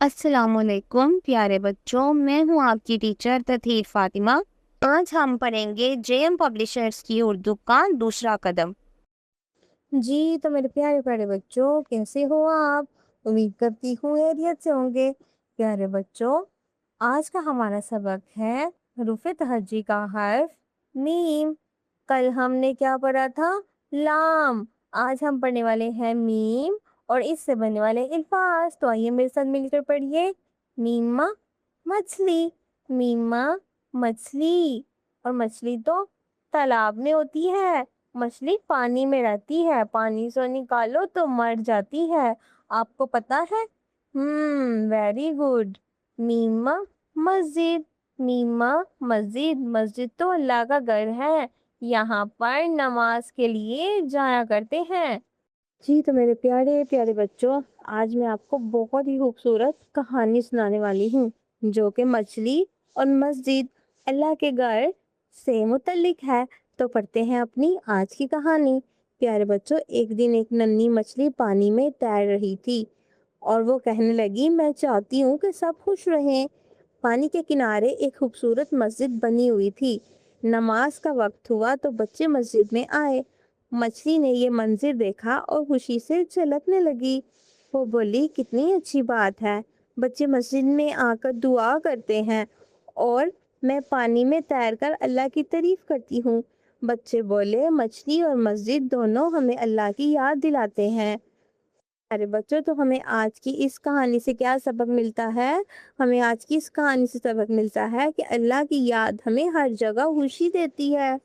السلام علیکم پیارے بچوں، میں ہوں آپ کی ٹیچر تطہیر فاطمہ۔ آج ہم پڑھیں گے جے ایم پبلشرز کی اردو کا دوسرا قدم۔ جی تو میرے پیارے پیارے بچوں، کیسے ہو آپ؟ امید کرتی ہوں خیریت سے ہوں گے۔ پیارے بچوں، آج کا ہمارا سبق ہے حروف تہجی کا حرف میم۔ کل ہم نے کیا پڑھا تھا؟ لام۔ آج ہم پڑھنے والے ہیں میم اور اس سے بننے والے الفاظ۔ تو آئیے میرے ساتھ مل کر پڑھیے۔ میما مچھلی، میما مچھلی، اور مچھلی تو تالاب میں ہوتی ہے۔ مچھلی پانی میں رہتی ہے، پانی سے نکالو تو مر جاتی ہے۔ آپ کو پتا ہے؟ Very good. میما مسجد، میما مسجد، مسجد تو اللہ کا گھر ہے، یہاں پر نماز کے لیے جایا کرتے ہیں۔ جی تو میرے پیارے پیارے بچوں، آج میں آپ کو بہت ہی خوبصورت کہانی سنانے والی ہوں جو کہ مچھلی اور مسجد اللہ کے گھر سے متعلق ہے۔ تو پڑھتے ہیں اپنی آج کی کہانی۔ پیارے بچوں، ایک دن ایک ننھی مچھلی پانی میں تیر رہی تھی اور وہ کہنے لگی، میں چاہتی ہوں کہ سب خوش رہیں۔ پانی کے کنارے ایک خوبصورت مسجد بنی ہوئی تھی۔ نماز کا وقت ہوا تو بچے مسجد میں آئے۔ مچھلی نے یہ منظر دیکھا اور خوشی سے چھلکنے لگی۔ وہ بولی، کتنی اچھی بات ہے، بچے مسجد میں آ کر دعا کرتے ہیں اور میں پانی میں تیر کر اللہ کی تعریف کرتی ہوں۔ بچے بولے، مچھلی اور مسجد دونوں ہمیں اللہ کی یاد دلاتے ہیں۔ ارے بچوں، تو ہمیں آج کی اس کہانی سے کیا سبق ملتا ہے؟ ہمیں آج کی اس کہانی سے سبق ملتا ہے کہ اللہ کی یاد ہمیں ہر جگہ خوشی دیتی ہے۔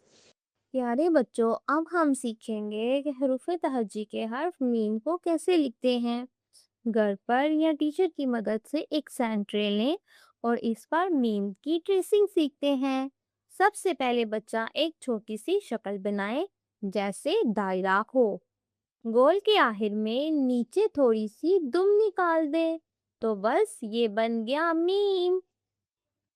پیارے بچوں، اب ہم سیکھیں گے کہ حروف تہجی کے حرف میم کو کیسے لکھتے ہیں۔ گھر پر یا ٹیچر کی مدد سے ایک سینٹرے لیں اور اس پر میم کی ٹریسنگ سیکھتے ہیں۔ سب سے پہلے بچہ ایک چھوٹی سی شکل بنائے، جیسے دائرہ ہو۔ گول کے آخر میں نیچے تھوڑی سی دم نکال دے تو بس یہ بن گیا میم۔